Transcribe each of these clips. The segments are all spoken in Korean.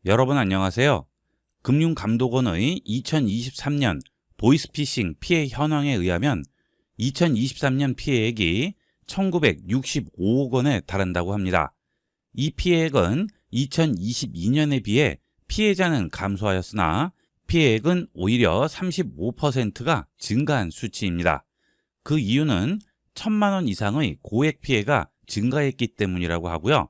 여러분 안녕하세요. 금융감독원의 2023년 보이스피싱 피해 현황에 의하면 2023년 피해액이 1965억 원에 달한다고 합니다. 이 피해액은 2022년에 비해 피해자는 감소하였으나 피해액은 오히려 35%가 증가한 수치입니다. 그 이유는 1,000만 원 이상의 고액 피해가 증가했기 때문이라고 하고요.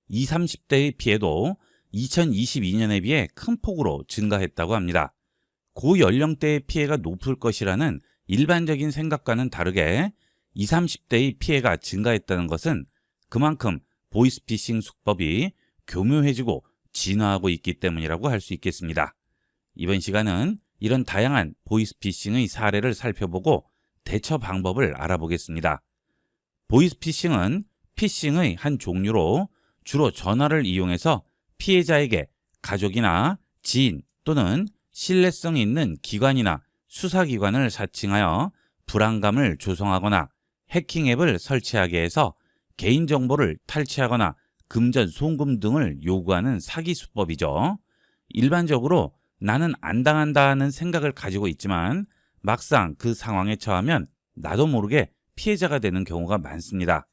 20, 30대의 피해도 2022년에 비해 큰 폭으로 증가했다고 합니다. 고연령대의 피해가 높을 것이라는 일반적인 생각과는 다르게 20, 30대의 피해가 증가했다는 것은 그만큼 보이스피싱 수법이 교묘해지고 진화하고 있기 때문이라고 할 수 있겠습니다. 이번 시간은 이런 다양한 보이스피싱의 사례를 살펴보고 대처 방법을 알아보겠습니다. 보이스피싱은 피싱의 한 종류로 주로 전화를 이용해서 피해자에게 가족이나 지인 또는 신뢰성 있는 기관이나 수사기관을 사칭하여 불안감을 조성하거나 해킹 앱을 설치하게 해서 개인정보를 탈취하거나 금전, 송금 등을 요구하는 사기 수법이죠. 일반적으로 나는 안 당한다는 생각을 가지고 있지만 막상 그 상황에 처하면 나도 모르게 피해자가 되는 경우가 많습니다.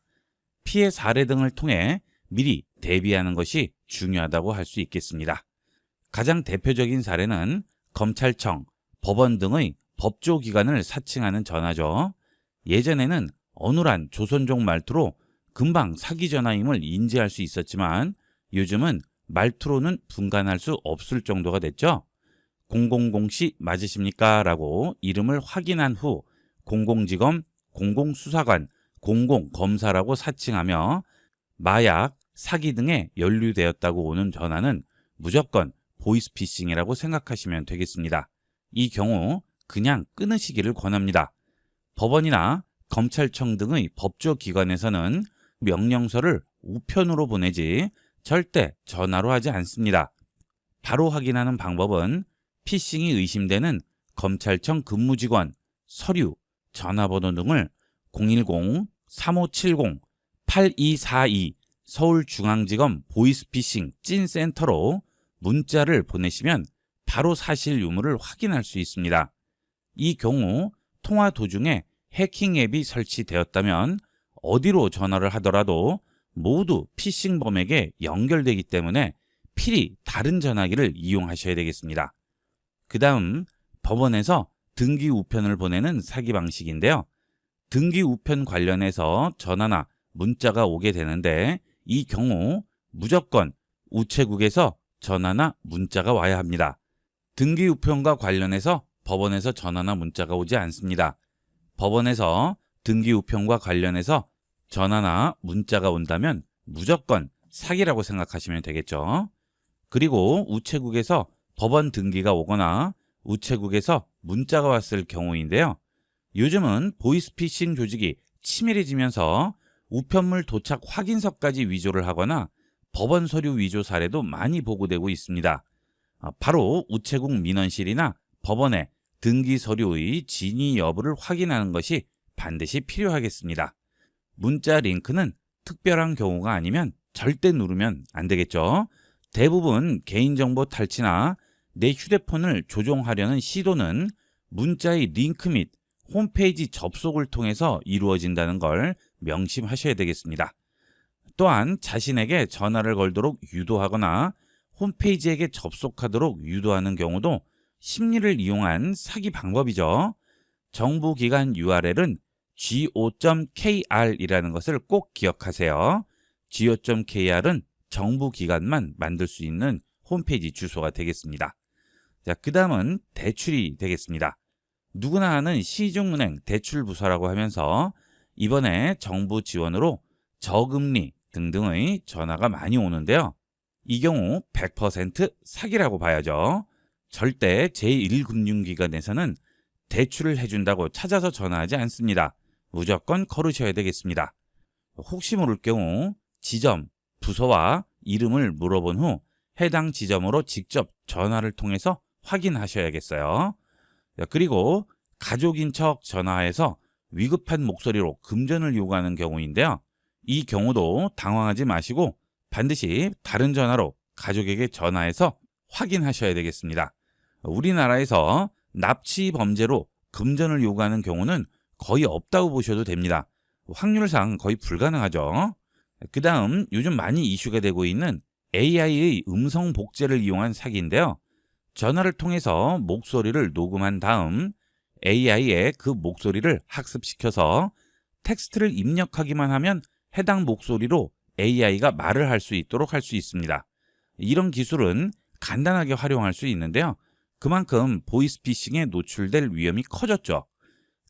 피해 사례 등을 통해 미리 대비하는 것이 중요하다고 할 수 있겠습니다. 가장 대표적인 사례는 검찰청, 법원 등의 법조기관을 사칭하는 전화죠. 예전에는 어눌한 조선족 말투로 금방 사기 전화임을 인지할 수 있었지만 요즘은 말투로는 분간할 수 없을 정도가 됐죠. 000씨 맞으십니까? 라고 이름을 확인한 후 공공지검, 공공수사관, 공공검사라고 사칭하며 마약, 사기 등에 연루되었다고 오는 전화는 무조건 보이스피싱이라고 생각하시면 되겠습니다. 이 경우 그냥 끊으시기를 권합니다. 법원이나 검찰청 등의 법조기관에서는 명령서를 우편으로 보내지 절대 전화로 하지 않습니다. 바로 확인하는 방법은 피싱이 의심되는 검찰청 근무직원, 서류, 전화번호 등을 010-3570-8242 서울중앙지검 보이스피싱 찐센터로 문자를 보내시면 바로 사실 유무를 확인할 수 있습니다. 이 경우 통화 도중에 해킹 앱이 설치되었다면 어디로 전화를 하더라도 모두 피싱범에게 연결되기 때문에 필히 다른 전화기를 이용하셔야 되겠습니다. 그 다음 법원에서 등기 우편을 보내는 사기 방식인데요. 등기 우편 관련해서 전화나 문자가 오게 되는데 이 경우 무조건 우체국에서 전화나 문자가 와야 합니다. 등기 우편과 관련해서 법원에서 전화나 문자가 오지 않습니다. 법원에서 등기 우편과 관련해서 전화나 문자가 온다면 무조건 사기라고 생각하시면 되겠죠. 그리고 우체국에서 법원 등기가 오거나 우체국에서 문자가 왔을 경우인데요. 요즘은 보이스피싱 조직이 치밀해지면서 우편물 도착 확인서까지 위조를 하거나 법원 서류 위조 사례도 많이 보고되고 있습니다. 바로 우체국 민원실이나 법원의 등기 서류의 진위 여부를 확인하는 것이 반드시 필요하겠습니다. 문자 링크는 특별한 경우가 아니면 절대 누르면 안 되겠죠. 대부분 개인정보 탈취나 내 휴대폰을 조종하려는 시도는 문자의 링크 및 홈페이지 접속을 통해서 이루어진다는 걸 명심하셔야 되겠습니다. 또한 자신에게 전화를 걸도록 유도하거나 홈페이지에게 접속하도록 유도하는 경우도 심리를 이용한 사기 방법이죠. 정부기관 URL은 go.kr이라는 것을 꼭 기억하세요. go.kr은 정부기관만 만들 수 있는 홈페이지 주소가 되겠습니다. 자, 그 다음은 대출이 되겠습니다. 누구나 아는 시중은행 대출부서라고 하면서 이번에 정부 지원으로 저금리 등등의 전화가 많이 오는데요. 이 경우 100% 사기라고 봐야죠. 절대 제1금융기관에서는 대출을 해준다고 찾아서 전화하지 않습니다. 무조건 걸으셔야 되겠습니다. 혹시 모를 경우 지점, 부서와 이름을 물어본 후 해당 지점으로 직접 전화를 통해서 확인하셔야겠어요. 그리고 가족인 척 전화해서 위급한 목소리로 금전을 요구하는 경우인데요. 이 경우도 당황하지 마시고 반드시 다른 전화로 가족에게 전화해서 확인하셔야 되겠습니다. 우리나라에서 납치 범죄로 금전을 요구하는 경우는 거의 없다고 보셔도 됩니다. 확률상 거의 불가능하죠. 그 다음 요즘 많이 이슈가 되고 있는 AI의 음성 복제를 이용한 사기인데요. 전화를 통해서 목소리를 녹음한 다음 AI에 그 목소리를 학습시켜서 텍스트를 입력하기만 하면 해당 목소리로 AI가 말을 할 수 있도록 할 수 있습니다. 이런 기술은 간단하게 활용할 수 있는데요. 그만큼 보이스피싱에 노출될 위험이 커졌죠.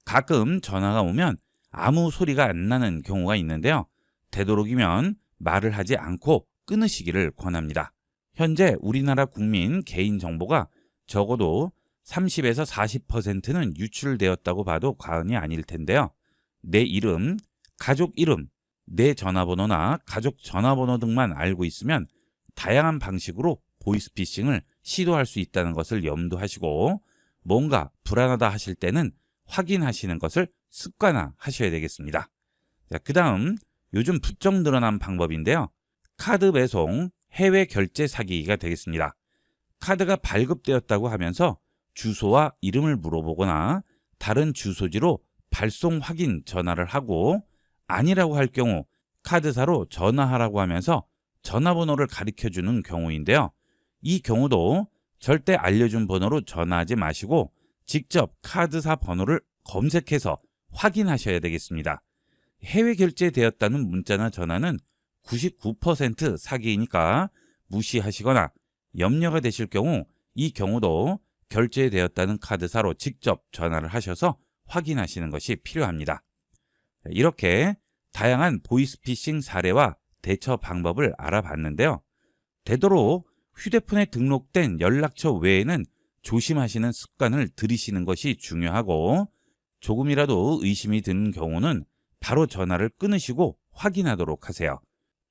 가끔 전화가 오면 아무 소리가 안 나는 경우가 있는데요. 되도록이면 말을 하지 않고 끊으시기를 권합니다. 현재 우리나라 국민 개인정보가 적어도 30에서 40%는 유출되었다고 봐도 과언이 아닐 텐데요. 내 이름, 가족 이름, 내 전화번호나 가족 전화번호 등만 알고 있으면 다양한 방식으로 보이스피싱을 시도할 수 있다는 것을 염두하시고 뭔가 불안하다 하실 때는 확인하시는 것을 습관화하셔야 되겠습니다. 그 다음 요즘 부쩍 늘어난 방법인데요. 카드 배송, 해외 결제 사기가 되겠습니다. 카드가 발급되었다고 하면서 주소와 이름을 물어보거나 다른 주소지로 발송 확인 전화를 하고 아니라고 할 경우 카드사로 전화하라고 하면서 전화번호를 가르쳐주는 경우인데요. 이 경우도 절대 알려준 번호로 전화하지 마시고 직접 카드사 번호를 검색해서 확인하셔야 되겠습니다. 해외 결제되었다는 문자나 전화는 99% 사기이니까 무시하시거나 염려가 되실 경우 이 경우도 결제되었다는 카드사로 직접 전화를 하셔서 확인하시는 것이 필요합니다. 이렇게 다양한 보이스피싱 사례와 대처 방법을 알아봤는데요. 되도록 휴대폰에 등록된 연락처 외에는 조심하시는 습관을 들이시는 것이 중요하고 조금이라도 의심이 드는 경우는 바로 전화를 끊으시고 확인하도록 하세요.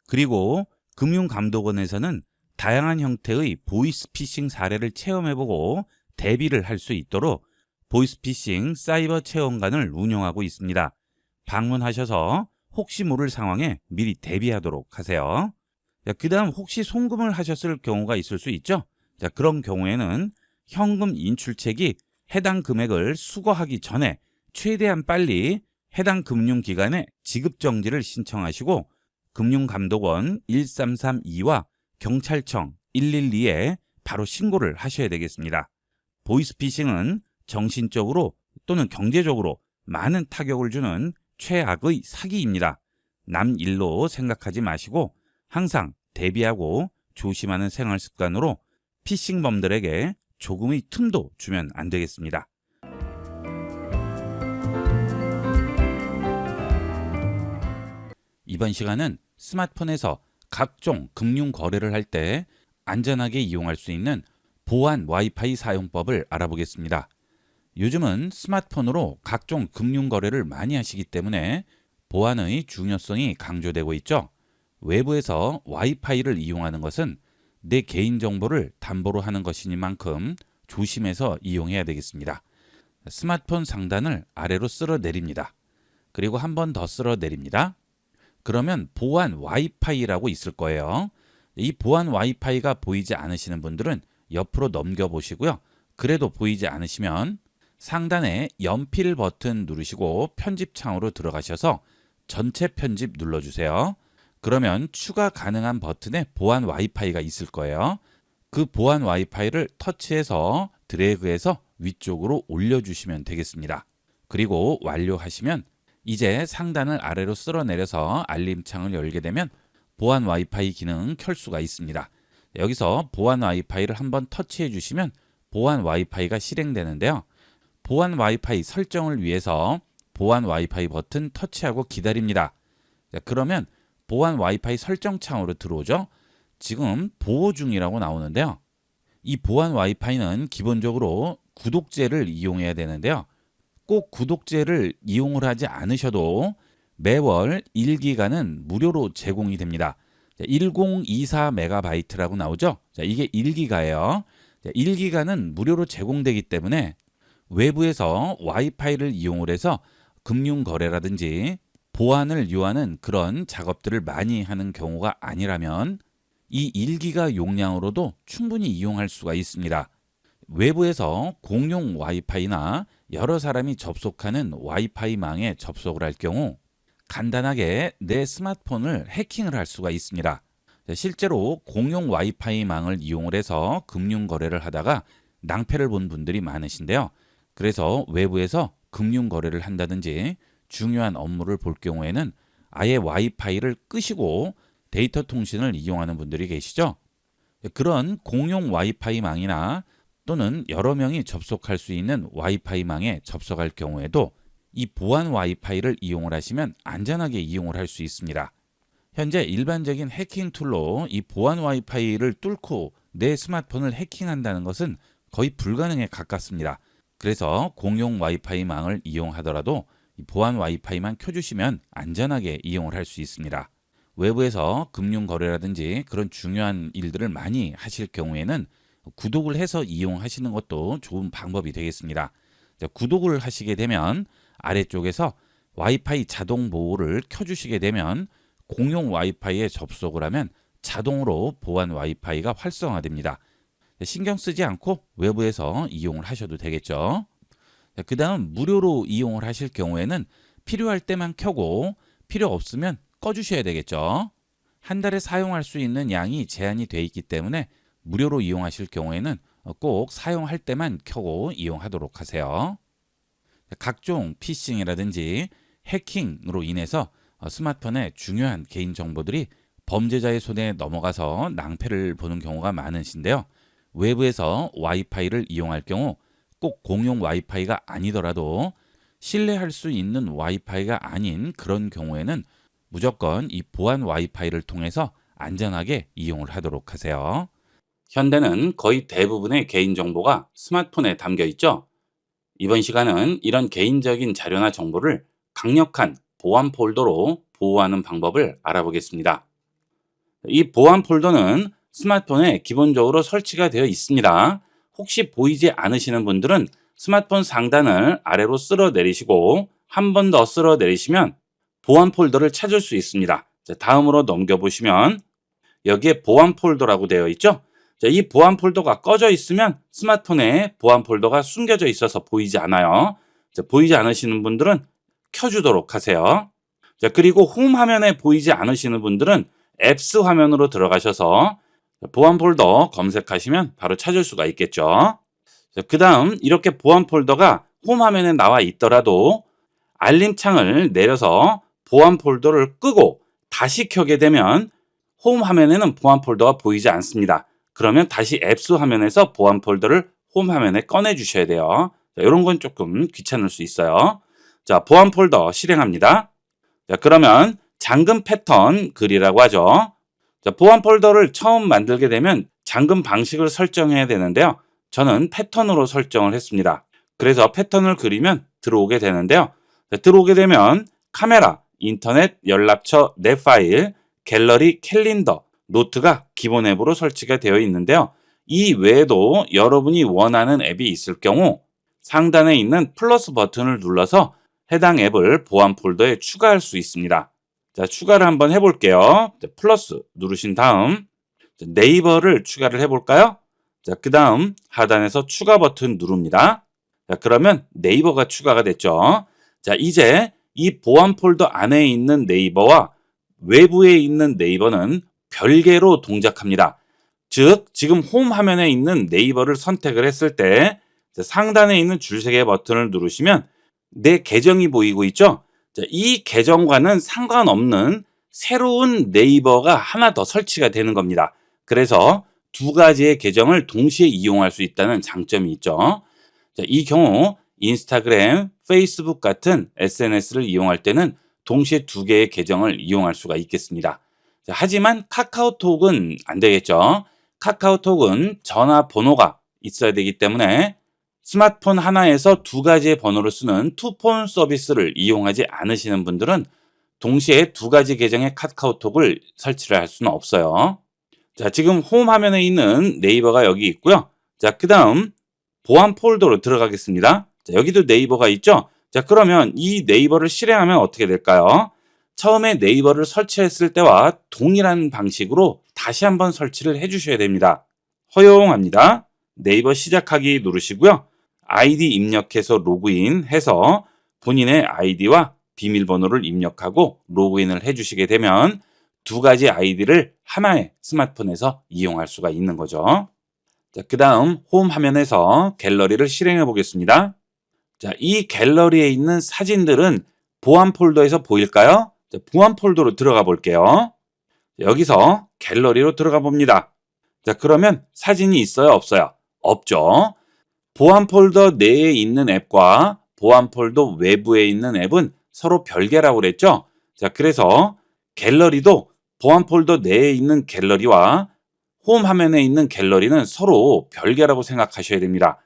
그리고 금융감독원에서는 다양한 형태의 보이스피싱 사례를 체험해보고 대비를 할 수 있도록 보이스피싱 사이버 체험관을 운영하고 있습니다. 방문하셔서 혹시 모를 상황에 미리 대비하도록 하세요. 그 다음 혹시 송금을 하셨을 경우가 있을 수 있죠. 그런 경우에는 현금 인출책이 해당 금액을 수거하기 전에 최대한 빨리 해당 금융기관에 지급정지를 신청하시고 금융감독원 1332와 경찰청 112에 바로 신고를 하셔야 되겠습니다. 보이스피싱은 정신적으로 또는 경제적으로 많은 타격을 주는 최악의 사기입니다. 남 일로 생각하지 마시고 항상 대비하고 조심하는 생활 습관으로 피싱범들에게 조금의 틈도 주면 안 되겠습니다. 이번 시간은 스마트폰에서 각종 금융 거래를 할 때 안전하게 이용할 수 있는 보안 와이파이 사용법을 알아보겠습니다. 요즘은 스마트폰으로 각종 금융 거래를 많이 하시기 때문에 보안의 중요성이 강조되고 있죠. 외부에서 와이파이를 이용하는 것은 내 개인정보를 담보로 하는 것이니만큼 조심해서 이용해야 되겠습니다. 스마트폰 상단을 아래로 쓸어 내립니다. 그리고 한 번 더 쓸어 내립니다. 그러면 보안 와이파이라고 있을 거예요. 이 보안 와이파이가 보이지 않으시는 분들은 옆으로 넘겨보시고요. 그래도 보이지 않으시면 상단에 연필 버튼 누르시고 편집창으로 들어가셔서 전체 편집 눌러주세요. 그러면 추가 가능한 버튼에 보안 와이파이가 있을 거예요. 그 보안 와이파이를 터치해서 드래그해서 위쪽으로 올려주시면 되겠습니다. 그리고 완료하시면 이제 상단을 아래로 쓸어내려서 알림창을 열게 되면 보안 와이파이 기능 켤 수가 있습니다. 여기서 보안 와이파이를 한번 터치해 주시면 보안 와이파이가 실행되는데요. 보안 와이파이 설정을 위해서 보안 와이파이 버튼 터치하고 기다립니다. 그러면 보안 와이파이 설정 창으로 들어오죠. 지금 보호 중이라고 나오는데요. 이 보안 와이파이는 기본적으로 구독제를 이용해야 되는데요. 꼭 구독제를 이용을 하지 않으셔도 매월 1기가는 무료로 제공이 됩니다. 1024MB라고 나오죠. 이게 1기가예요. 1기가는 무료로 제공되기 때문에 외부에서 와이파이를 이용을 해서 금융거래라든지 보안을 요하는 그런 작업들을 많이 하는 경우가 아니라면 이 1기가 용량으로도 충분히 이용할 수가 있습니다. 외부에서 공용 와이파이나 여러 사람이 접속하는 와이파이 망에 접속을 할 경우 간단하게 내 스마트폰을 해킹을 할 수가 있습니다. 실제로 공용 와이파이 망을 이용을 해서 금융 거래를 하다가 낭패를 본 분들이 많으신데요. 그래서 외부에서 금융 거래를 한다든지 중요한 업무를 볼 경우에는 아예 와이파이를 끄시고 데이터 통신을 이용하는 분들이 계시죠. 그런 공용 와이파이 망이나 또는 여러 명이 접속할 수 있는 와이파이 망에 접속할 경우에도 이 보안 와이파이를 이용을 하시면 안전하게 이용을 할 수 있습니다. 현재 일반적인 해킹 툴로 이 보안 와이파이를 뚫고 내 스마트폰을 해킹한다는 것은 거의 불가능에 가깝습니다. 그래서 공용 와이파이 망을 이용하더라도 이 보안 와이파이만 켜주시면 안전하게 이용을 할 수 있습니다. 외부에서 금융 거래라든지 그런 중요한 일들을 많이 하실 경우에는 구독을 해서 이용하시는 것도 좋은 방법이 되겠습니다. 구독을 하시게 되면 아래쪽에서 와이파이 자동 보호를 켜주시게 되면 공용 와이파이에 접속을 하면 자동으로 보안 와이파이가 활성화됩니다. 신경 쓰지 않고 외부에서 이용을 하셔도 되겠죠. 그 다음 무료로 이용을 하실 경우에는 필요할 때만 켜고 필요 없으면 꺼주셔야 되겠죠. 한 달에 사용할 수 있는 양이 제한이 되어 있기 때문에 무료로 이용하실 경우에는 꼭 사용할 때만 켜고 이용하도록 하세요. 각종 피싱이라든지 해킹으로 인해서 스마트폰의 중요한 개인정보들이 범죄자의 손에 넘어가서 낭패를 보는 경우가 많으신데요. 외부에서 와이파이를 이용할 경우 꼭 공용 와이파이가 아니더라도 신뢰할 수 있는 와이파이가 아닌 그런 경우에는 무조건 이 보안 와이파이를 통해서 안전하게 이용을 하도록 하세요. 현대는 거의 대부분의 개인정보가 스마트폰에 담겨 있죠. 이번 시간은 이런 개인적인 자료나 정보를 강력한 보안 폴더로 보호하는 방법을 알아보겠습니다. 이 보안 폴더는 스마트폰에 기본적으로 설치가 되어 있습니다. 혹시 보이지 않으시는 분들은 스마트폰 상단을 아래로 쓸어 내리시고 한 번 더 쓸어 내리시면 보안 폴더를 찾을 수 있습니다. 다음으로 넘겨보시면 여기에 보안 폴더라고 되어 있죠. 이 보안 폴더가 꺼져 있으면 스마트폰에 보안 폴더가 숨겨져 있어서 보이지 않아요. 보이지 않으시는 분들은 켜주도록 하세요. 그리고 홈 화면에 보이지 않으시는 분들은 앱스 화면으로 들어가셔서 보안 폴더 검색하시면 바로 찾을 수가 있겠죠. 그 다음 이렇게 보안 폴더가 홈 화면에 나와 있더라도 알림창을 내려서 보안 폴더를 끄고 다시 켜게 되면 홈 화면에는 보안 폴더가 보이지 않습니다. 그러면 다시 앱스 화면에서 보안 폴더를 홈 화면에 꺼내 주셔야 돼요. 이런 건 조금 귀찮을 수 있어요. 자, 보안 폴더 실행합니다. 자, 그러면 잠금 패턴 글이라고 하죠. 자, 보안 폴더를 처음 만들게 되면 잠금 방식을 설정해야 되는데요. 저는 패턴으로 설정을 했습니다. 그래서 패턴을 그리면 들어오게 되는데요. 자, 들어오게 되면 카메라, 인터넷, 연락처, 내 파일, 갤러리, 캘린더, 노트가 기본 앱으로 설치가 되어 있는데요. 이 외에도 여러분이 원하는 앱이 있을 경우 상단에 있는 플러스 버튼을 눌러서 해당 앱을 보안 폴더에 추가할 수 있습니다. 자, 추가를 한번 해볼게요. 자, 플러스 누르신 다음 네이버를 추가를 해볼까요? 자, 그 다음 하단에서 추가 버튼 누릅니다. 자, 그러면 네이버가 추가가 됐죠. 자, 이제 이 보안 폴더 안에 있는 네이버와 외부에 있는 네이버는 별개로 동작합니다. 즉, 지금 홈 화면에 있는 네이버를 선택을 했을 때 상단에 있는 줄세개 버튼을 누르시면 내 계정이 보이고 있죠? 자, 이 계정과는 상관없는 새로운 네이버가 하나 더 설치가 되는 겁니다. 그래서 두 가지의 계정을 동시에 이용할 수 있다는 장점이 있죠. 자, 이 경우 인스타그램, 페이스북 같은 SNS를 이용할 때는 동시에 두 개의 계정을 이용할 수가 있겠습니다. 자, 하지만 카카오톡은 안 되겠죠. 카카오톡은 전화번호가 있어야 되기 때문에 스마트폰 하나에서 두 가지의 번호를 쓰는 투폰 서비스를 이용하지 않으시는 분들은 동시에 두 가지 계정의 카카오톡을 설치를 할 수는 없어요. 자, 지금 홈 화면에 있는 네이버가 여기 있고요. 자, 그 다음 보안 폴더로 들어가겠습니다. 자, 여기도 네이버가 있죠. 자, 그러면 이 네이버를 실행하면 어떻게 될까요? 처음에 네이버를 설치했을 때와 동일한 방식으로 다시 한번 설치를 해주셔야 됩니다. 허용합니다. 네이버 시작하기 누르시고요. 아이디 입력해서 로그인 해서 본인의 아이디와 비밀번호를 입력하고 로그인을 해주시게 되면 두 가지 아이디를 하나의 스마트폰에서 이용할 수가 있는 거죠. 자, 그 다음 홈 화면에서 갤러리를 실행해 보겠습니다. 자, 이 갤러리에 있는 사진들은 보안 폴더에서 보일까요? 자, 보안 폴더로 들어가 볼게요. 여기서 갤러리로 들어가 봅니다. 자, 그러면 사진이 있어요? 없어요? 없죠. 보안 폴더 내에 있는 앱과 보안 폴더 외부에 있는 앱은 서로 별개라고 그랬죠? 자, 그래서 갤러리도 보안 폴더 내에 있는 갤러리와 홈 화면에 있는 갤러리는 서로 별개라고 생각하셔야 됩니다.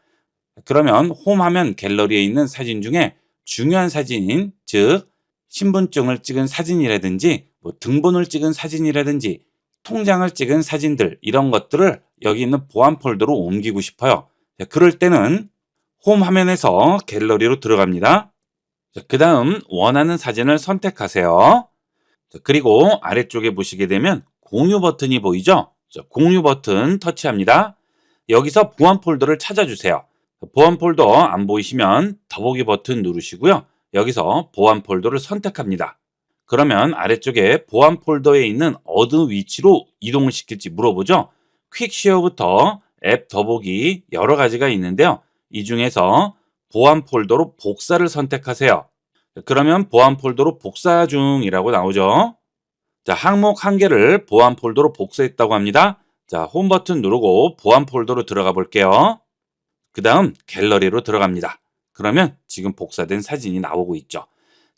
그러면 홈 화면 갤러리에 있는 사진 중에 중요한 사진인, 즉 신분증을 찍은 사진이라든지 등본을 찍은 사진이라든지 통장을 찍은 사진들, 이런 것들을 여기 있는 보안 폴더로 옮기고 싶어요. 그럴 때는 홈 화면에서 갤러리로 들어갑니다. 그 다음 원하는 사진을 선택하세요. 그리고 아래쪽에 보시게 되면 공유 버튼이 보이죠? 공유 버튼 터치합니다. 여기서 보안 폴더를 찾아주세요. 보안 폴더 안 보이시면 더보기 버튼 누르시고요. 여기서 보안 폴더를 선택합니다. 그러면 아래쪽에 보안 폴더에 있는 어느 위치로 이동을 시킬지 물어보죠. 퀵쉐어부터 앱 더보기 여러 가지가 있는데요. 이 중에서 보안 폴더로 복사를 선택하세요. 그러면 보안 폴더로 복사 중이라고 나오죠. 자, 항목 한 개를 보안 폴더로 복사했다고 합니다. 자, 홈 버튼 누르고 보안 폴더로 들어가 볼게요. 그 다음 갤러리로 들어갑니다. 그러면 지금 복사된 사진이 나오고 있죠.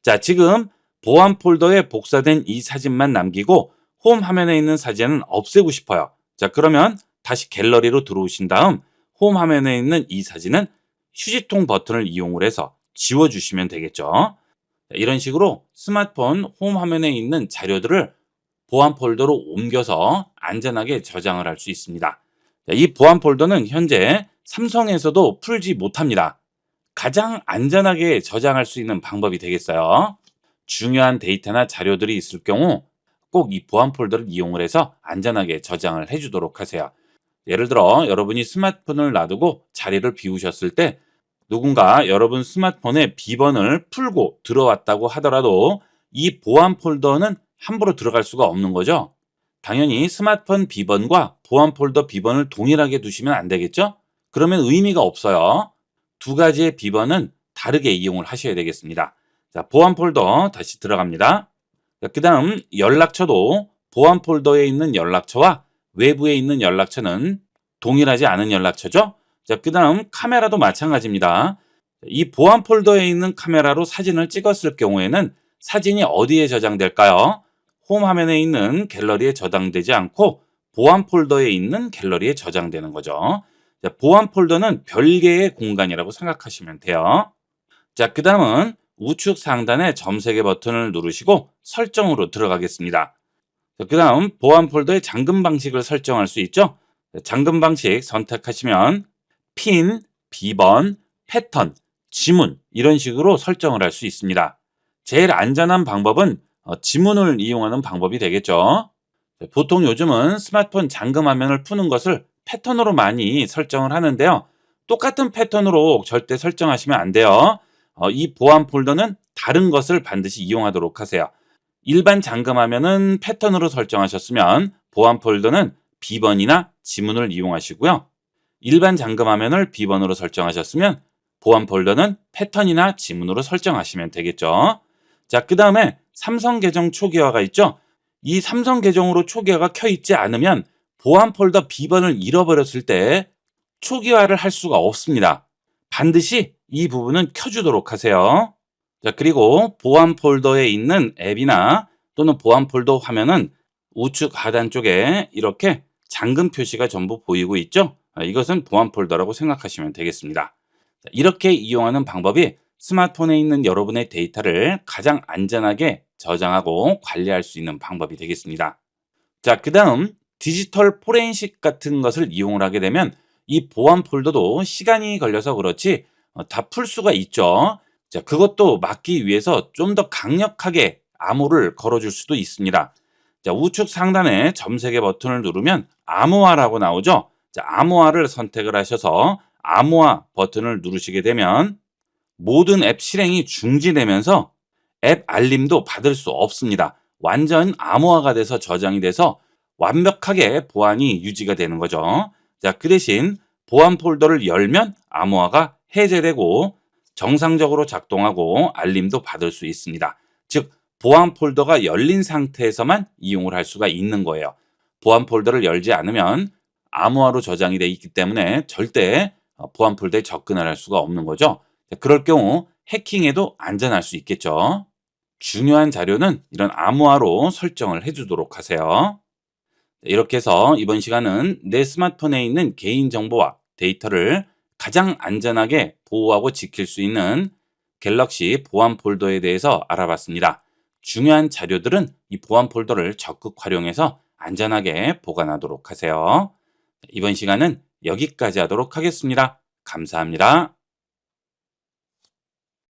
자, 지금 보안 폴더에 복사된 이 사진만 남기고 홈 화면에 있는 사진은 없애고 싶어요. 자, 그러면 다시 갤러리로 들어오신 다음 홈 화면에 있는 이 사진은 휴지통 버튼을 이용을 해서 지워주시면 되겠죠. 자, 이런 식으로 스마트폰 홈 화면에 있는 자료들을 보안 폴더로 옮겨서 안전하게 저장을 할 수 있습니다. 자, 이 보안 폴더는 현재 삼성에서도 풀지 못합니다. 가장 안전하게 저장할 수 있는 방법이 되겠어요. 중요한 데이터나 자료들이 있을 경우 꼭 이 보안 폴더를 이용을 해서 안전하게 저장을 해주도록 하세요. 예를 들어 여러분이 스마트폰을 놔두고 자리를 비우셨을 때 누군가 여러분 스마트폰의 비번을 풀고 들어왔다고 하더라도 이 보안 폴더는 함부로 들어갈 수가 없는 거죠. 당연히 스마트폰 비번과 보안 폴더 비번을 동일하게 두시면 안 되겠죠? 그러면 의미가 없어요. 두 가지의 비번은 다르게 이용을 하셔야 되겠습니다. 자, 보안 폴더 다시 들어갑니다. 그 다음 연락처도 보안 폴더에 있는 연락처와 외부에 있는 연락처는 동일하지 않은 연락처죠. 자, 그 다음 카메라도 마찬가지입니다. 이 보안 폴더에 있는 카메라로 사진을 찍었을 경우에는 사진이 어디에 저장될까요? 홈 화면에 있는 갤러리에 저장되지 않고 보안 폴더에 있는 갤러리에 저장되는 거죠. 자, 보안 폴더는 별개의 공간이라고 생각하시면 돼요. 자, 그 다음은 우측 상단의 점 3개 버튼을 누르시고 설정으로 들어가겠습니다. 그 다음 보안 폴더의 잠금 방식을 설정할 수 있죠. 잠금 방식 선택하시면 핀, 비번, 패턴, 지문 이런 식으로 설정을 할 수 있습니다. 제일 안전한 방법은 지문을 이용하는 방법이 되겠죠. 보통 요즘은 스마트폰 잠금 화면을 푸는 것을 패턴으로 많이 설정을 하는데요. 똑같은 패턴으로 절대 설정하시면 안 돼요. 이 보안 폴더는 다른 것을 반드시 이용하도록 하세요. 일반 잠금하면은 패턴으로 설정하셨으면 보안 폴더는 비번이나 지문을 이용하시고요. 일반 잠금화면을 비번으로 설정하셨으면 보안 폴더는 패턴이나 지문으로 설정하시면 되겠죠. 자, 그 다음에 삼성 계정 초기화가 있죠. 이 삼성 계정으로 초기화가 켜 있지 않으면 보안 폴더 비번을 잃어버렸을 때 초기화를 할 수가 없습니다. 반드시 이 부분은 켜주도록 하세요. 자, 그리고 보안 폴더에 있는 앱이나 또는 보안 폴더 화면은 우측 하단 쪽에 이렇게 잠금 표시가 전부 보이고 있죠. 이것은 보안 폴더라고 생각하시면 되겠습니다. 자, 이렇게 이용하는 방법이 스마트폰에 있는 여러분의 데이터를 가장 안전하게 저장하고 관리할 수 있는 방법이 되겠습니다. 자, 그 다음 디지털 포렌식 같은 것을 이용을 하게 되면 이 보안 폴더도 시간이 걸려서 그렇지 다 풀 수가 있죠. 자, 그것도 막기 위해서 좀 더 강력하게 암호를 걸어줄 수도 있습니다. 자, 우측 상단에 점 3개 버튼을 누르면 암호화라고 나오죠. 자, 암호화를 선택을 하셔서 암호화 버튼을 누르시게 되면 모든 앱 실행이 중지되면서 앱 알림도 받을 수 없습니다. 완전 암호화가 돼서 저장이 돼서 완벽하게 보안이 유지가 되는 거죠. 자, 그 대신 보안 폴더를 열면 암호화가 해제되고 정상적으로 작동하고 알림도 받을 수 있습니다. 즉, 보안 폴더가 열린 상태에서만 이용을 할 수가 있는 거예요. 보안 폴더를 열지 않으면 암호화로 저장이 되어 있기 때문에 절대 보안 폴더에 접근을 할 수가 없는 거죠. 그럴 경우 해킹에도 안전할 수 있겠죠. 중요한 자료는 이런 암호화로 설정을 해주도록 하세요. 이렇게 해서 이번 시간은 내 스마트폰에 있는 개인정보와 데이터를 가장 안전하게 보호하고 지킬 수 있는 갤럭시 보안 폴더에 대해서 알아봤습니다. 중요한 자료들은 이 보안 폴더를 적극 활용해서 안전하게 보관하도록 하세요. 이번 시간은 여기까지 하도록 하겠습니다. 감사합니다.